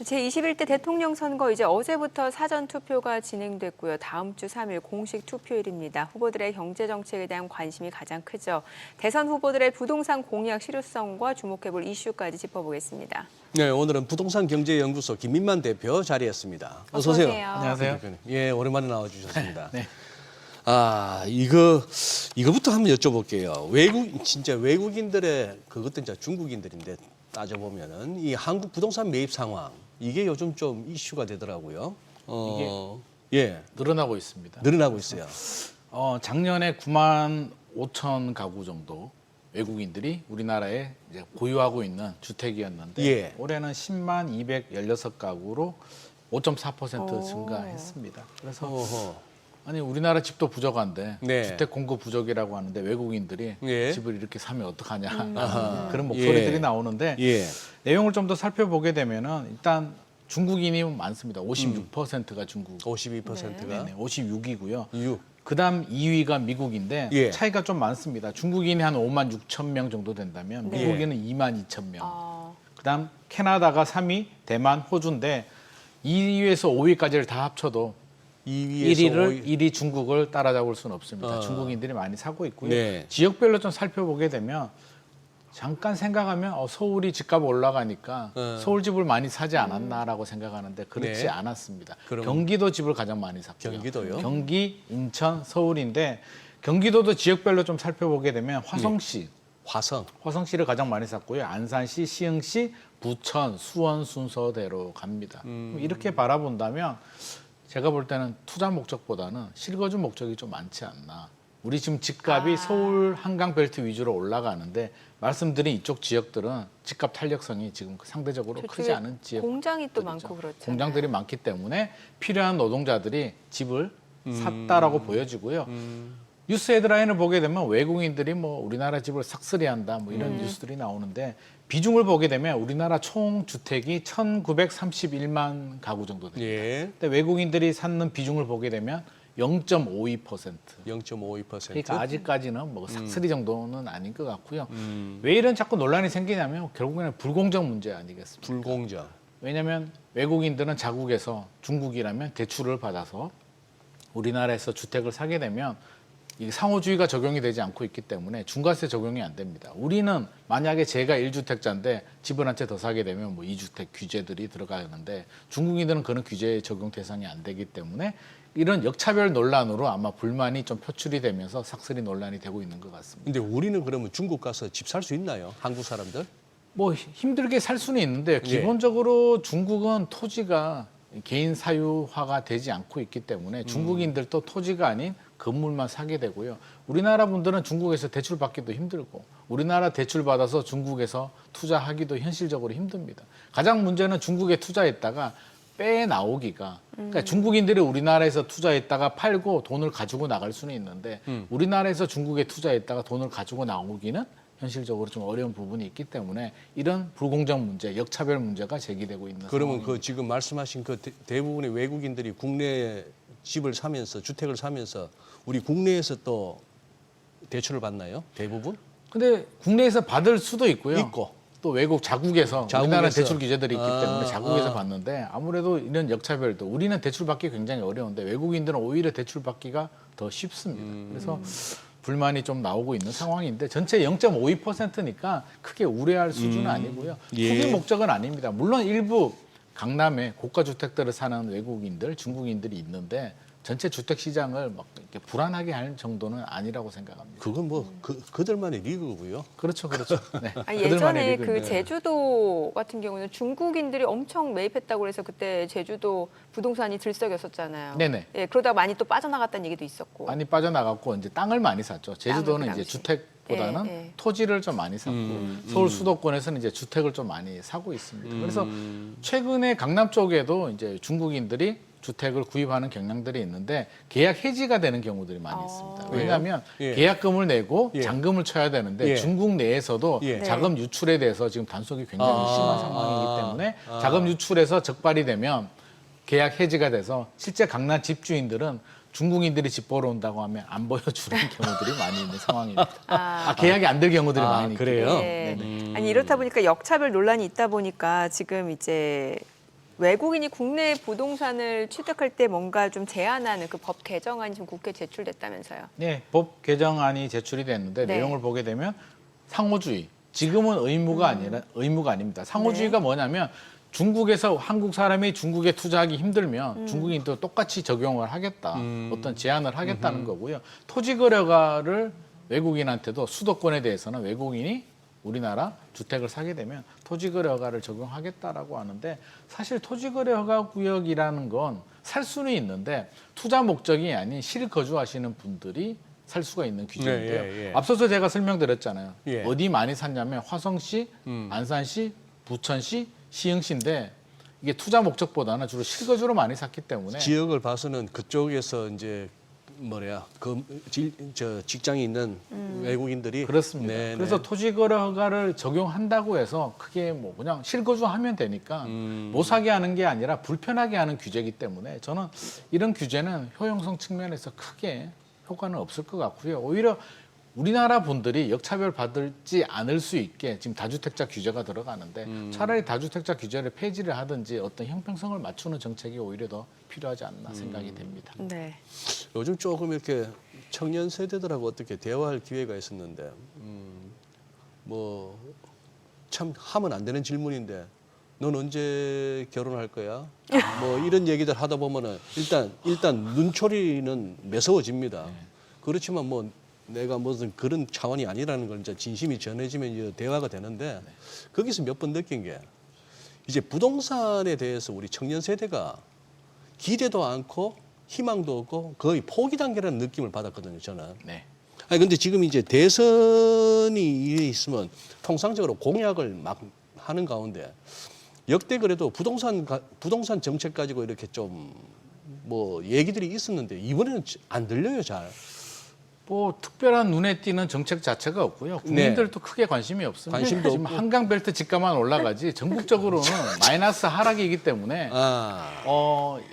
제21대 대통령 선거 이제 어제부터 사전 투표가 진행됐고요. 다음 주 3일 공식 투표일입니다. 후보들의 경제 정책에 대한 관심이 가장 크죠. 대선 후보들의 부동산 공약 실효성과 주목해볼 이슈까지 짚어보겠습니다. 네, 오늘은 부동산 경제연구소 김민만 대표 자리했습니다. 어서 오세요. 안녕하세요. 예, 오랜만에 나와주셨습니다. 네. 이거부터 한번 여쭤볼게요. 진짜 외국인들의 그것도 이제 중국인들인데 따져보면은 이 한국 부동산 매입 상황 이게 요즘 좀 이슈가 되더라고요. 예, 늘어나고 있습니다. 늘어나고 있어요. 작년에 9만 5천 가구 정도 외국인들이 우리나라에 이제 보유하고 있는 주택이었는데 예. 올해는 10만 216가구로 5.4% 증가했습니다. 그래서 아니 우리나라 집도 부족한데 네. 주택 공급 부족이라고 하는데 외국인들이 예. 집을 이렇게 사면 어떡하냐 그런 목소리들이 예. 나오는데 예. 내용을 좀 더 살펴보게 되면은 일단 중국인이 많습니다. 56%가 중국. 52%가 네네, 56이고요. 6. 그다음 2위가 미국인데 예. 차이가 좀 많습니다. 중국인이 한 5만 6천 명 정도 된다면 네. 미국인은 2만 2천 명. 아, 그다음 캐나다가 3위, 대만, 호주인데 2위에서 5위까지를 다 합쳐도 2위에서 1위 중국을 따라잡을 수는 없습니다. 중국인들이 많이 사고 있고요. 네. 지역별로 좀 살펴보게 되면 잠깐 생각하면 서울이 집값 올라가니까 서울 집을 많이 사지 않았나라고 생각하는데 그렇지 네. 않았습니다. 그럼- 경기도 집을 가장 많이 샀고요. 경기도요? 경기, 인천, 서울인데 경기도도 지역별로 좀 살펴보게 되면 화성시, 화성시를 가장 많이 샀고요. 안산시, 시흥시, 부천, 수원 순서대로 갑니다. 이렇게 바라본다면 제가 볼 때는 투자 목적보다는 실거주 목적이 좀 많지 않나. 우리 지금 집값이 서울 한강벨트 위주로 올라가는데 말씀드린 이쪽 지역들은 집값 탄력성이 지금 상대적으로 크지 않은 지역. 공장이 또 많고 그렇죠. 공장들이 많기 때문에 필요한 노동자들이 집을 샀다라고 보여지고요. 뉴스 헤드라인을 보게 되면 외국인들이 뭐 우리나라 집을 삭스리한다 뭐 이런 뉴스들이 나오는데 비중을 보게 되면 우리나라 총 주택이 1,931만 가구 정도 됩니다. 예. 근데 외국인들이 찾는 비중을 보게 되면 0.52%. 0.52%. 그러니까 아직까지는 뭐 삭스리 정도는 아닌 것 같고요. 왜 이런 자꾸 논란이 생기냐면 결국에는 불공정 문제 아니겠습니까? 불공정. 왜냐하면 외국인들은 자국에서 중국이라면 대출을 받아서 우리나라에서 주택을 사게 되면 이 상호주의가 적용이 되지 않고 있기 때문에 중과세 적용이 안 됩니다. 우리는 만약에 제가 1주택자인데 집을 한 채 더 사게 되면 뭐 2주택 규제들이 들어가는데 중국인들은 그런 규제 적용 대상이 안 되기 때문에 이런 역차별 논란으로 아마 불만이 좀 표출이 되면서 삭스리 논란이 되고 있는 것 같습니다. 근데 우리는 그러면 중국 가서 집 살 수 있나요? 한국 사람들? 뭐 힘들게 살 수는 있는데 기본적으로 중국은 토지가 개인 사유화가 되지 않고 있기 때문에 중국인들도 토지가 아닌 건물만 사게 되고요. 우리나라 분들은 중국에서 대출 받기도 힘들고 우리나라 대출 받아서 중국에서 투자하기도 현실적으로 힘듭니다. 가장 문제는 중국에 투자했다가 빼나오기가 그러니까 중국인들이 우리나라에서 투자했다가 팔고 돈을 가지고 나갈 수는 있는데 우리나라에서 중국에 투자했다가 돈을 가지고 나오기는 현실적으로 좀 어려운 부분이 있기 때문에 이런 불공정 문제, 역차별 문제가 제기되고 있는 그러면 상황입니다. 그 지금 말씀하신 그 대부분의 외국인들이 국내 집을 사면서 주택을 사면서 우리 국내에서 또 대출을 받나요? 대부분? 근데 국내에서 받을 수도 있고요. 있고. 또 외국 자국에서 자국에서. 우리나라 대출 규제들이 있기 때문에 자국에서 아. 받는데 아무래도 이런 역차별도 우리는 대출 받기 굉장히 어려운데 외국인들은 오히려 대출 받기가 더 쉽습니다. 그래서 불만이 좀 나오고 있는 상황인데 전체 0.52%니까 크게 우려할 수준은 아니고요. 예. 투기 목적은 아닙니다. 물론 일부 강남에 고가 주택들을 사는 외국인들, 중국인들이 있는데 전체 주택 시장을 막 이렇게 불안하게 할 정도는 아니라고 생각합니다. 그건 뭐 그들만의 리그고요. 그렇죠, 그렇죠. 네. 아니, 그들만의 예전에 리그인데. 그 제주도 같은 경우는 중국인들이 엄청 매입했다고 해서 그때 제주도 부동산이 들썩였었잖아요. 네네. 예, 그러다가 많이 또 빠져나갔다는 얘기도 있었고. 많이 빠져나갔고 이제 땅을 많이 샀죠. 제주도는 땅을 그 이제 당시. 주택보다는 예. 토지를 좀 많이 샀고 서울 수도권에서는 이제 주택을 좀 많이 사고 있습니다. 그래서 최근에 강남 쪽에도 이제 중국인들이 주택을 구입하는 경향들이 있는데 계약 해지가 되는 경우들이 많이 있습니다. 왜냐하면 예. 계약금을 내고 예. 잔금을 쳐야 되는데 예. 중국 내에서도 예. 자금 유출에 대해서 지금 단속이 굉장히 심한 상황이기 때문에 아. 자금 유출에서 적발이 되면 계약 해지가 돼서 실제 강남 집주인들은 중국인들이 집 보러 온다고 하면 안 보여주는 경우들이 많이 있는 상황입니다. 계약이 안 될 경우들이 많이 있기 그래요? 때문에. 예. 아니 이렇다 보니까 역차별 논란이 있다 보니까 지금 이제 외국인이 국내 부동산을 취득할 때 뭔가 좀 제한하는 그 법 개정안이 지금 국회에 제출됐다면서요. 네, 법 개정안이 제출이 됐는데 네. 내용을 보게 되면 상호주의. 지금은 의무가 아닙니다. 상호주의가 뭐냐면 중국에서 한국 사람이 중국에 투자하기 힘들면 중국인도 똑같이 적용을 하겠다. 어떤 제한을 하겠다는 거고요. 토지거래가를 외국인한테도 수도권에 대해서는 외국인이 우리나라 주택을 사게 되면 토지거래 허가를 적용하겠다라고 하는데 사실 토지거래 허가 구역이라는 건 살 수는 있는데 투자 목적이 아닌 실거주하시는 분들이 살 수가 있는 규정인데요. 예. 앞서서 제가 설명드렸잖아요. 예. 어디 많이 샀냐면 화성시, 안산시, 부천시, 시흥시인데 이게 투자 목적보다는 주로 실거주로 많이 샀기 때문에 지역을 봐서는 그쪽에서 이제 직장이 있는 외국인들이 그렇습니다. 네, 그래서 네. 토지거래 허가를 적용한다고 해서 크게 뭐 그냥 실거주하면 되니까 못 사게 하는 게 아니라 불편하게 하는 규제이기 때문에 저는 이런 규제는 효용성 측면에서 크게 효과는 없을 것 같고요. 오히려 우리나라 분들이 역차별 받지 않을 수 있게 지금 다주택자 규제가 들어가는데 차라리 다주택자 규제를 폐지를 하든지 어떤 형평성을 맞추는 정책이 오히려 더 필요하지 않나 생각이 됩니다. 네. 요즘 조금 이렇게 청년 세대들하고 어떻게 대화할 기회가 있었는데 뭐 참 하면 안 되는 질문인데 넌 언제 결혼할 거야? 뭐 이런 얘기들 하다 보면은 일단 눈초리는 매서워집니다. 그렇지만 뭐 내가 무슨 그런 차원이 아니라는 걸 이제 진심이 전해지면 이제 대화가 되는데 거기서 몇 번 느낀 게 이제 부동산에 대해서 우리 청년 세대가 기대도 않고 희망도 없고 거의 포기 단계라는 느낌을 받았거든요, 저는. 네. 아니 근데 지금 이제 대선이 있으면 통상적으로 공약을 막 하는 가운데 역대 그래도 부동산 정책 가지고 이렇게 좀 뭐 얘기들이 있었는데 이번에는 안 들려요, 잘. 뭐 특별한 눈에 띄는 정책 자체가 없고요. 국민들도 크게 관심이 없습니다. 관심도 지금 없고. 한강벨트 집값만 올라가지 전국적으로는 마이너스 하락이기 때문에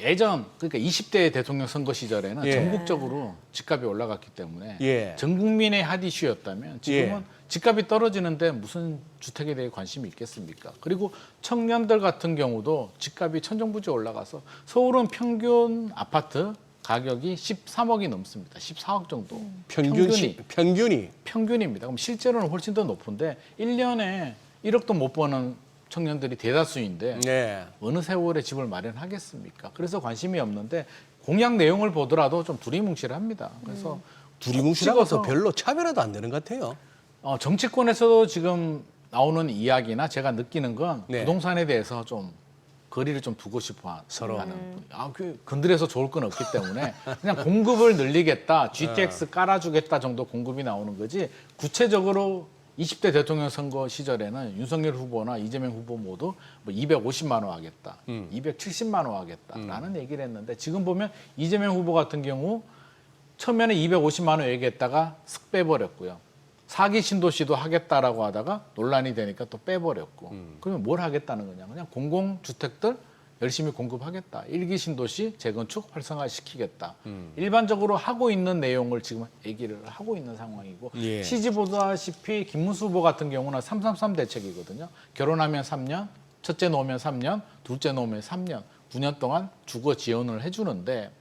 예전 그러니까 20대 대통령 선거 시절에는 예. 전국적으로 집값이 올라갔기 때문에 예. 전 국민의 핫 이슈였다면 지금은 집값이 떨어지는데 무슨 주택에 대해 관심이 있겠습니까? 그리고 청년들 같은 경우도 집값이 천정부지 올라가서 서울은 평균 아파트 가격이 13억이 넘습니다. 14억 정도. 평균입니다. 그럼 실제로는 훨씬 더 높은데 1년에 1억도 못 버는 청년들이 대다수인데 네. 어느 세월에 집을 마련하겠습니까? 그래서 관심이 없는데 공약 내용을 보더라도 좀 두리뭉실합니다. 그래서 두리뭉실하고서 별로 차별화도 안 되는 것 같아요. 정치권에서도 지금 나오는 이야기나 제가 느끼는 건 네. 부동산에 대해서 좀 거리를 좀 두고 싶어 서로. 하는 건드려서 좋을 건 없기 때문에 그냥 공급을 늘리겠다, GTX 깔아주겠다 정도 공급이 나오는 거지 구체적으로 20대 대통령 선거 시절에는 윤석열 후보나 이재명 후보 모두 뭐 250만 원 하겠다, 270만 원 하겠다라는 얘기를 했는데 지금 보면 이재명 후보 같은 경우 처음에는 250만 원 얘기했다가 쓱 빼버렸고요. 사기 신도시도 하겠다라고 하다가 논란이 되니까 또 빼버렸고 그러면 뭘 하겠다는 거냐 그냥 공공주택들 열심히 공급하겠다. 일기 신도시 재건축 활성화시키겠다. 일반적으로 하고 있는 내용을 지금 얘기를 하고 있는 상황이고 예. 시지 보다시피 김문수 후보 같은 경우는 333 대책이거든요. 결혼하면 3년, 첫째 놓으면 3년, 둘째 놓으면 3년, 9년 동안 주거 지원을 해주는데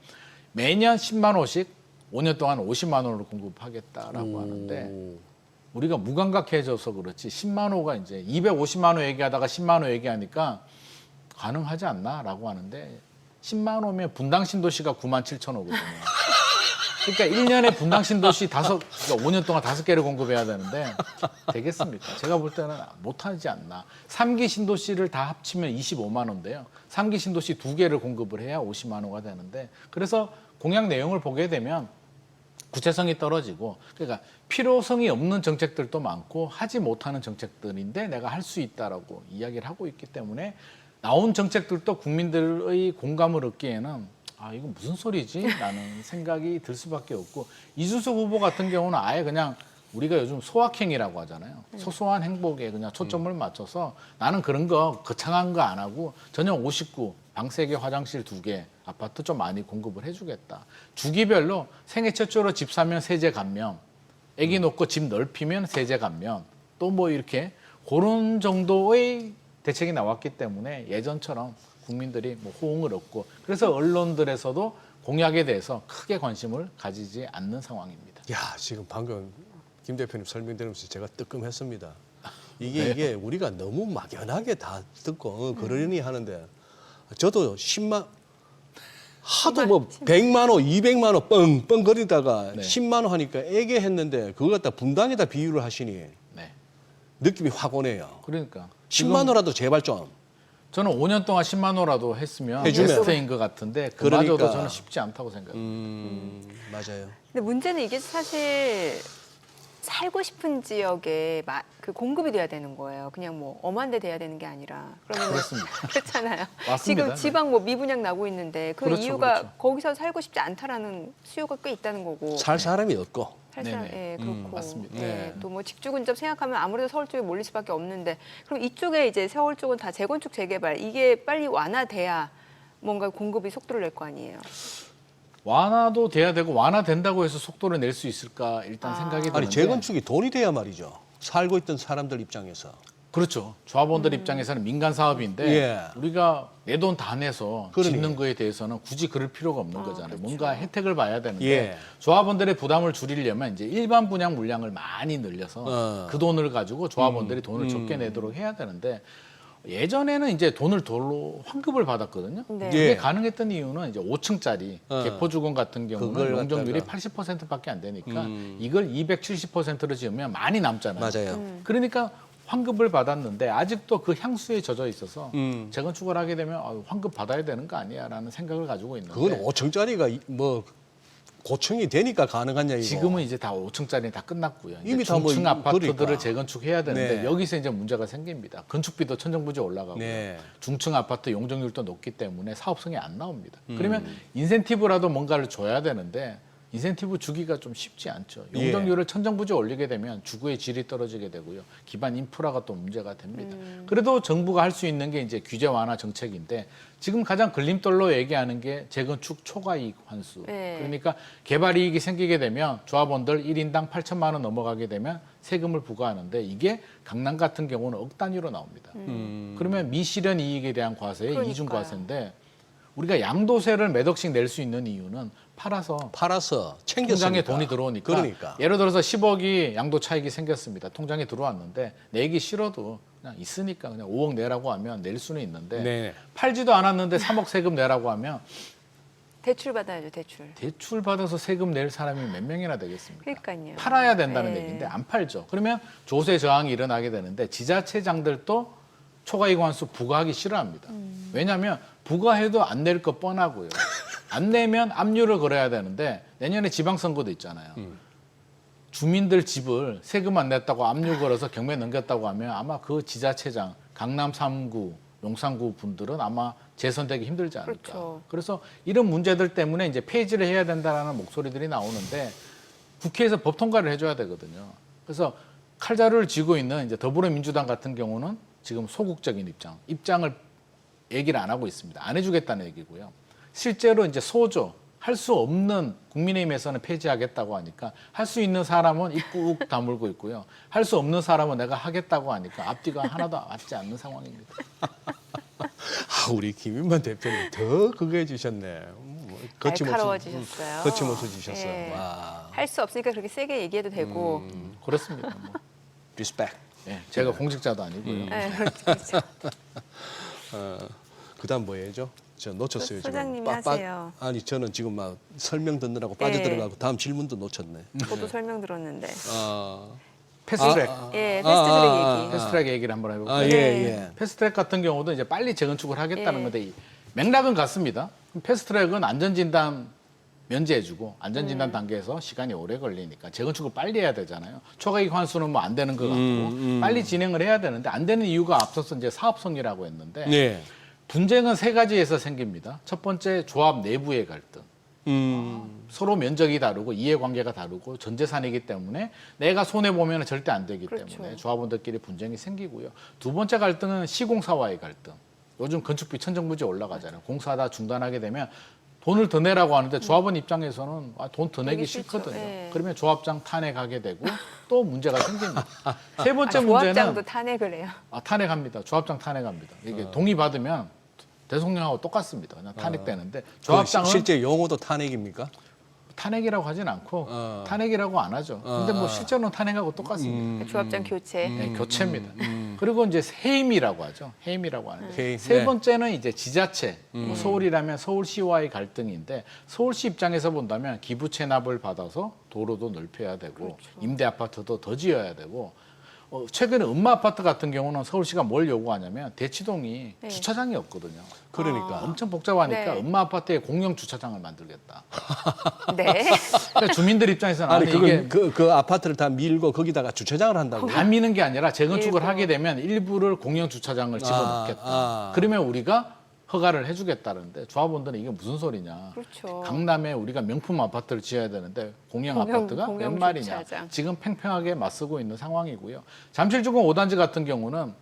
매년 10만 원씩 5년 동안 50만 원으로 공급하겠다라고 하는데 우리가 무감각해져서 그렇지 10만 호가 이제 250만 호 얘기하다가 10만 호 얘기하니까 가능하지 않나라고 하는데 10만 호면 분당 신도시가 9만 7천 호거든요. 그러니까 1년에 분당 신도시 그러니까 5년 동안 5개를 공급해야 되는데 되겠습니까? 제가 볼 때는 못하지 않나. 3기 신도시를 다 합치면 25만 호인데요. 3기 신도시 2개를 공급을 해야 50만 호가 되는데 그래서 공약 내용을 보게 되면 구체성이 떨어지고 그러니까 필요성이 없는 정책들도 많고 하지 못하는 정책들인데 내가 할 수 있다라고 이야기를 하고 있기 때문에 나온 정책들도 국민들의 공감을 얻기에는 이거 무슨 소리지? 라는 생각이 들 수밖에 없고 이준석 후보 같은 경우는 아예 그냥 우리가 요즘 소확행이라고 하잖아요. 소소한 행복에 그냥 초점을 맞춰서 나는 그런 거 거창한 거 안 하고 전용 59, 방 3개, 화장실 2개, 아파트 좀 많이 공급을 해주겠다. 주기별로 생애 최초로 집 사면 세제 감면, 아기 놓고 집 넓히면 세제 감면, 또 뭐 이렇게 그런 정도의 대책이 나왔기 때문에 예전처럼 국민들이 뭐 호응을 얻고 그래서 언론들에서도 공약에 대해서 크게 관심을 가지지 않는 상황입니다. 야, 지금 방금 김 대표님 설명 들으면서 제가 뜨끔했습니다. 이게 우리가 너무 막연하게 다 듣고 그러니 하는데 저도 10만 하도 뭐 100만 원, 200만 원 뻥뻥 거리다가 네. 10만 원 하니까 애게 했는데 그걸 갖다 분당에다 비유를 하시니 네. 느낌이 확 오네요. 그러니까 10만 원라도 제발 좀. 저는 5년 동안 10만 원라도 했으면 해주면. 베스트인 것 같은데 그마저도 그러니까. 저는 쉽지 않다고 생각합니다. 맞아요. 근데 문제는 이게 사실 살고 싶은 지역에 그 공급이 돼야 되는 거예요. 그냥 뭐 엄한 데 돼야 되는 게 아니라. 그러면 그렇습니다. 그렇잖아요. 맞습니다. 지금 지방 뭐 미분양 나고 있는데 그 그렇죠, 이유가 그렇죠. 거기서 살고 싶지 않다라는 수요가 꽤 있다는 거고. 살 사람이 없고. 살 사람, 네네. 예, 그렇고. 맞습니다. 네. 또 뭐 직주 근접 생각하면 아무래도 서울 쪽에 몰릴 수밖에 없는데 그럼 이쪽에 이제 서울 쪽은 다 재건축 재개발 이게 빨리 완화돼야 뭔가 공급이 속도를 낼 거 아니에요. 완화도 돼야 되고 완화된다고 해서 속도를 낼 수 있을까 일단 생각이 드는데 아니 재건축이 돈이 돼야 말이죠. 살고 있던 사람들 입장에서. 그렇죠. 조합원들 입장에서는 민간 사업인데 예. 우리가 내 돈 다 내서 그러니. 짓는 거에 대해서는 굳이 그럴 필요가 없는 거잖아요. 그렇죠. 뭔가 혜택을 봐야 되는데 예. 조합원들의 부담을 줄이려면 이제 일반 분양 물량을 많이 늘려서 그 돈을 가지고 조합원들이 돈을 적게 내도록 해야 되는데 예전에는 이제 돈을 돌로 환급을 받았거든요. 네. 이게 예. 가능했던 이유는 이제 5층짜리 개포주공 같은 경우는 그걸 용적률이 갖다가. 80%밖에 안 되니까 이걸 270%로 지으면 많이 남잖아요. 맞아요. 그러니까 환급을 받았는데 아직도 그 향수에 젖어 있어서 재건축을 하게 되면 환급 받아야 되는 거 아니야라는 생각을 가지고 있는데 그건 5층짜리가 뭐 고층이 되니까 가능한 얘기고. 지금은 이제 다 5층짜리 다 끝났고요. 이제 이미 다 뭐 중층 아파트들을 그러니까. 재건축해야 되는데 네. 여기서 이제 문제가 생깁니다. 건축비도 천정부지 올라가고요. 네. 중층 아파트 용적률도 높기 때문에 사업성이 안 나옵니다. 그러면 인센티브라도 뭔가를 줘야 되는데 인센티브 주기가 좀 쉽지 않죠. 예. 용적률을 천정부지 올리게 되면 주거의 질이 떨어지게 되고요. 기반 인프라가 또 문제가 됩니다. 그래도 정부가 할 수 있는 게 이제 규제 완화 정책인데 지금 가장 걸림돌로 얘기하는 게 재건축 초과이익 환수. 네. 그러니까 개발 이익이 생기게 되면 조합원들 1인당 8천만 원 넘어가게 되면 세금을 부과하는데 이게 강남 같은 경우는 억 단위로 나옵니다. 그러면 미실현 이익에 대한 과세의 그러니까요. 이중 과세인데 우리가 양도세를 몇 억씩 낼 수 있는 이유는 팔아서 챙겼으니까. 통장에 돈이 들어오니까. 그러니까. 예를 들어서 10억이 양도 차익이 생겼습니다. 통장에 들어왔는데 내기 싫어도 그냥 있으니까 그냥 5억 내라고 하면 낼 수는 있는데 네. 팔지도 않았는데 3억 세금 내라고 하면 대출 받아야죠, 대출. 대출 받아서 세금 낼 사람이 몇 명이나 되겠습니까? 그러니까요. 팔아야 된다는 네. 얘기인데 안 팔죠. 그러면 조세 저항이 일어나게 되는데 지자체장들도 초과이익 환수 부과하기 싫어합니다. 왜냐하면 부과해도 안 낼 거 뻔하고요. 안 내면 압류를 걸어야 되는데 내년에 지방선거도 있잖아요. 주민들 집을 세금 안 냈다고 압류 걸어서 경매 넘겼다고 하면 아마 그 지자체장 강남 3구, 용산구 분들은 아마 재선되기 힘들지 않을까. 그렇죠. 그래서 이런 문제들 때문에 이제 폐지를 해야 된다라는 목소리들이 나오는데 국회에서 법 통과를 해줘야 되거든요. 그래서 칼자루를 쥐고 있는 이제 더불어민주당 같은 경우는 지금 소극적인 입장을 얘기를 안 하고 있습니다. 안 해주겠다는 얘기고요. 실제로 이제 소조 할 수 없는 국민의힘에서는 폐지하겠다고 하니까 할 수 있는 사람은 입 꾹 다물고 있고요. 할 수 없는 사람은 내가 하겠다고 하니까 앞뒤가 하나도 맞지 않는 상황입니다. 우리 김인만 대표님 더 그거 해주셨네. 날카로워지셨어요. 거침없어지셨어요. 예. 와. 할 수 없으니까 그렇게 세게 얘기해도 되고. 그렇습니다. 뭐. 리스펙. 예, 제가 공직자도 아니고요. 네, 그렇죠. 그다음 뭐 해야죠? 저 놓쳤어요. 소장님이 지금. 하세요. 아니 저는 지금 막 설명 듣느라고 빠져들어가고 다음 질문도 놓쳤네. 저도 설명 들었는데. 패스트트랙. 예, 패스트트랙 얘기. 패스트트랙 얘기를 한번 해볼게요. 아, 예, 예. 패스트트랙 같은 경우도 이제 빨리 재건축을 하겠다는 예. 건데 이 맥락은 같습니다. 패스트트랙은 안전진단 면제해주고 안전진단 단계에서 시간이 오래 걸리니까 재건축을 빨리 해야 되잖아요. 초과이익 환수는 뭐 안 되는 것 같고 빨리 진행을 해야 되는데 안 되는 이유가 앞서서 이제 사업성이라고 했는데 네. 분쟁은 세 가지에서 생깁니다. 첫 번째 조합 내부의 갈등. 서로 면적이 다르고 이해관계가 다르고 전 재산이기 때문에 내가 손해 보면 절대 안 되기 그렇죠. 때문에 조합원들끼리 분쟁이 생기고요. 두 번째 갈등은 시공사와의 갈등. 요즘 건축비 천정부지 올라가잖아요. 공사하다 중단하게 되면 돈을 더 내라고 하는데 조합원 입장에서는 돈 더 내기 내기 싫죠. 싫거든요. 예. 그러면 조합장 탄핵하게 되고 또 문제가 생깁니다. 세 번째 조합장도 문제는 탄핵을 해요. 탄핵합니다. 조합장 탄핵합니다. 이게 동의 받으면 대통령하고 똑같습니다. 그냥 탄핵되는데 그 조합장은 실제 용어도 탄핵입니까? 탄핵이라고 하진 않고 탄핵이라고 안 하죠. 근데 뭐 실제로는 탄핵하고 똑같습니다. 조합장 교체. 네, 교체입니다. 그리고 이제 해임이라고 하죠. 해임이라고 하는데 해임. 세 네. 번째는 이제 지자체. 뭐 서울이라면 서울시와의 갈등인데 서울시 입장에서 본다면 기부 체납을 받아서 도로도 넓혀야 되고 임대 아파트도 더 지어야 되고 최근에 음마 아파트 같은 경우는 서울시가 뭘 요구하냐면 대치동이 네. 주차장이 없거든요. 그러니까 엄청 복잡하니까 네. 음마 아파트에 공영 주차장을 만들겠다. 네. 그러니까 주민들 입장에서는 아니 이게 그 아파트를 다 밀고 거기다가 주차장을 한다고. 다 미는 게 아니라 재건축을 일부. 하게 되면 일부를 공영 주차장을 집어넣겠다. 아. 그러면 우리가 허가를 해주겠다는데 조합원들은 이게 무슨 소리냐. 그렇죠. 강남에 우리가 명품 아파트를 지어야 되는데 공영 아파트가 공영 웬 말이냐. 주차장. 지금 팽팽하게 맞서고 있는 상황이고요. 잠실주공 5단지 같은 경우는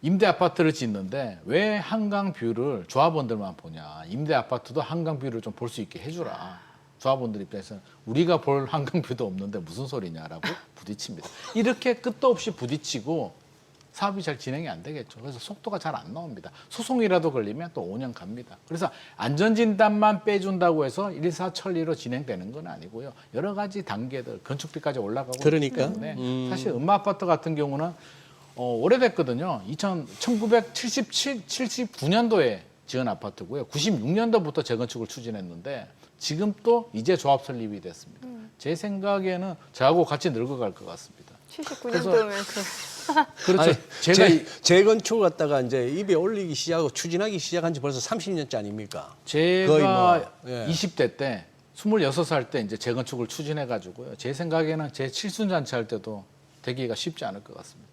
임대 아파트를 짓는데 왜 한강 뷰를 조합원들만 보냐. 임대 아파트도 한강 뷰를 좀 볼 수 있게 해주라. 조합원들 입장에서는 우리가 볼 한강 뷰도 없는데 무슨 소리냐라고 부딪힙니다. 이렇게 끝도 없이 부딪히고 사업이 잘 진행이 안 되겠죠. 그래서 속도가 잘 안 나옵니다. 소송이라도 걸리면 또 5년 갑니다. 그래서 안전진단만 빼준다고 해서 일사천리로 진행되는 건 아니고요. 여러 가지 단계들, 건축비까지 올라가고 그러니까. 있기 때문에 사실 음마 아파트 같은 경우는 오래됐거든요. 1979년도에 지은 아파트고요. 96년도부터 재건축을 추진했는데 지금 또 이제 조합 설립이 됐습니다. 제 생각에는 저하고 같이 늙어갈 것 같습니다. 79년도면 그렇죠. 아니, 제가 재건축 갖다가 이제 입에 올리기 시작하고 추진하기 시작한 지 벌써 30년째 아닙니까? 제가 거의 뭐, 예. 20대 때 26살 때 이제 재건축을 추진해 가지고요. 제 생각에는 제 칠순잔치 할 때도 되기가 쉽지 않을 것 같습니다.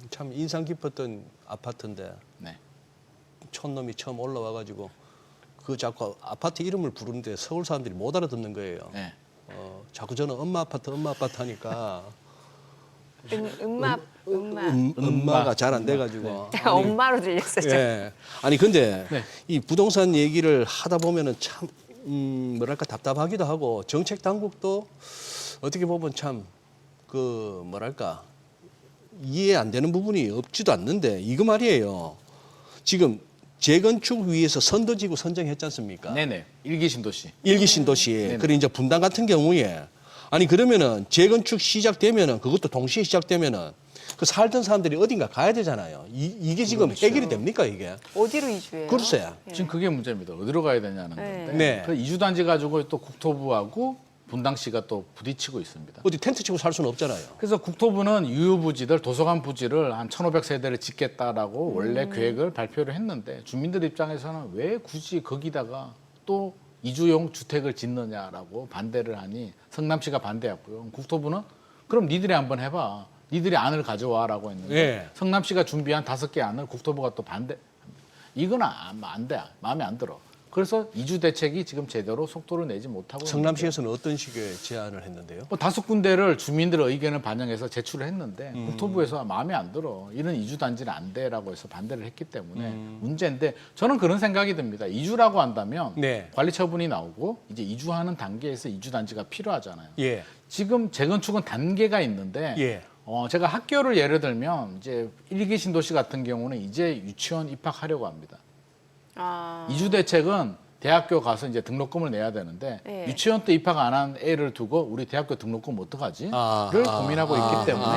참 인상 깊었던 아파트인데 네. 촌놈이 처음 올라와 가지고 그 자꾸 아파트 이름을 부르는데 서울 사람들이 못 알아듣는 거예요. 네. 자꾸 저는 엄마 아파트 하니까 엄마가 잘 안 돼가지고. 제가 엄마로 들렸었죠. 예. 아니 근데 네. 이 부동산 얘기를 하다 보면은 참 뭐랄까 답답하기도 하고 정책 당국도 어떻게 보면 참 그 뭐랄까 이해 안 되는 부분이 없지도 않는데 이거 말이에요. 지금 재건축 위해서 선도지구 선정했지 않습니까? 네네. 일기 신도시. 일기 신도시. 네네. 그리고 이제 분당 같은 경우에 아니 그러면은 재건축 시작되면은 그것도 동시에 시작되면은 그 살던 사람들이 어딘가 가야 되잖아요. 이게 지금 그렇죠. 해결이 됩니까 이게? 어디로 이주해요? 글쎄. 지금 그게 문제입니다. 어디로 가야 되냐는 건데. 네. 그 이주단지 가지고 또 국토부하고 분당시가 또 부딪히고 있습니다. 어디 텐트 치고 살 수는 없잖아요. 그래서 국토부는 유휴부지들, 도서관 부지를 한 1,500세대를 짓겠다라고 원래 계획을 발표를 했는데 주민들 입장에서는 왜 굳이 거기다가 또 이주용 주택을 짓느냐라고 반대를 하니 성남시가 반대했고요. 국토부는 그럼 니들이 한번 해봐. 니들이 안을 가져와라고 했는데 예. 성남시가 준비한 5개 안을 국토부가 또 반대. 이건 안 돼. 마음에 안 들어. 그래서 이주 대책이 지금 제대로 속도를 내지 못하고 성남시에서는 어떤 식의 제안을 했는데요? 뭐 5군데를 주민들의 의견을 반영해서 제출을 했는데 국토부에서 마음에 안 들어. 이런 이주 단지는 안 돼라고 해서 반대를 했기 때문에 문제인데 저는 그런 생각이 듭니다. 이주라고 한다면 네. 관리 처분이 나오고 이제 이주하는 단계에서 이주 단지가 필요하잖아요. 예. 지금 재건축은 단계가 있는데 예. 제가 학교를 예를 들면 이제 일기 신도시 같은 경우는 이제 유치원 입학하려고 합니다. 이주 대책은 대학교 가서 이제 등록금을 내야 되는데 네. 유치원 때 입학 안 한 애를 두고 우리 대학교 등록금 어떡하지?를 고민하고 있기 때문에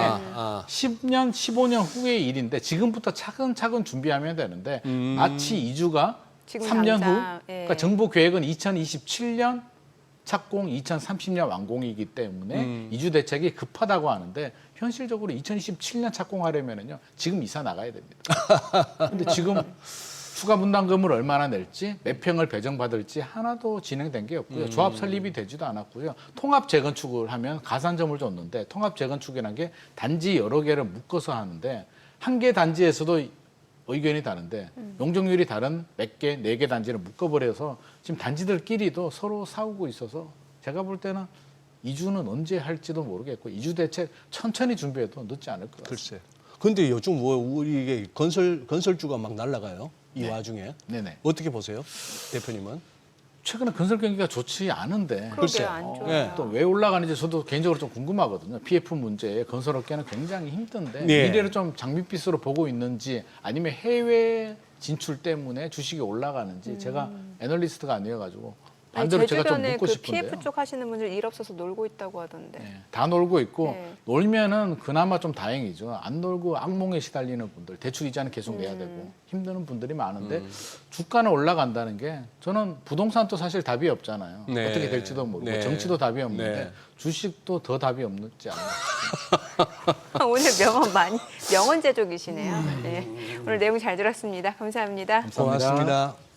10년, 15년 후의 일인데 지금부터 차근차근 준비하면 되는데 마치 이주가 지금 3년 후, 당장, 예. 그러니까 정부 계획은 2027년 착공, 2030년 완공이기 때문에 이주 대책이 급하다고 하는데 현실적으로 2027년 착공하려면요 지금 이사 나가야 됩니다. 근데 지금 추가 분담금을 얼마나 낼지 몇 평을 배정받을지 하나도 진행된 게 없고요. 조합 설립이 되지도 않았고요. 통합 재건축을 하면 가산점을 줬는데 통합 재건축이라는 게 단지 여러 개를 묶어서 하는데 한 개 단지에서도 의견이 다른데 용적률이 다른 몇 개, 4개 단지를 묶어버려서 지금 단지들끼리도 서로 싸우고 있어서 제가 볼 때는 이주는 언제 할지도 모르겠고 이주 대책 천천히 준비해도 늦지 않을 것 같습니다. 글쎄. 근데 요즘 뭐 우리 이게 건설주가 막 날아가요. 이 와중에. 네네. 어떻게 보세요? 대표님은? 최근에 건설 경기가 좋지 않은데 글쎄. 그러게요, 안 좋아요. 예. 또 왜 올라가는지 저도 개인적으로 좀 궁금하거든요. PF 문제에 건설업계는 굉장히 힘든데 네. 미래를 좀 장밋빛으로 보고 있는지 아니면 해외 진출 때문에 주식이 올라가는지 제가 애널리스트가 아니어가지고 아니, 반대로 제가 좀 제주도는 묻고 그 싶은데요. PF 쪽 하시는 분들 일 없어서 놀고 있다고 하던데. 네, 다 놀고 있고 네. 놀면은 그나마 좀 다행이죠. 안 놀고 악몽에 시달리는 분들, 대출 이자는 계속 내야 되고 힘드는 분들이 많은데 주가는 올라간다는 게 저는 부동산도 사실 답이 없잖아요. 네. 어떻게 될지도 모르고 네. 정치도 답이 없는데 네. 주식도 더 답이 없지 않나. 오늘 명언 제조기시네요. 네. 오늘 내용 잘 들었습니다. 감사합니다. 감사합니다. 고맙습니다.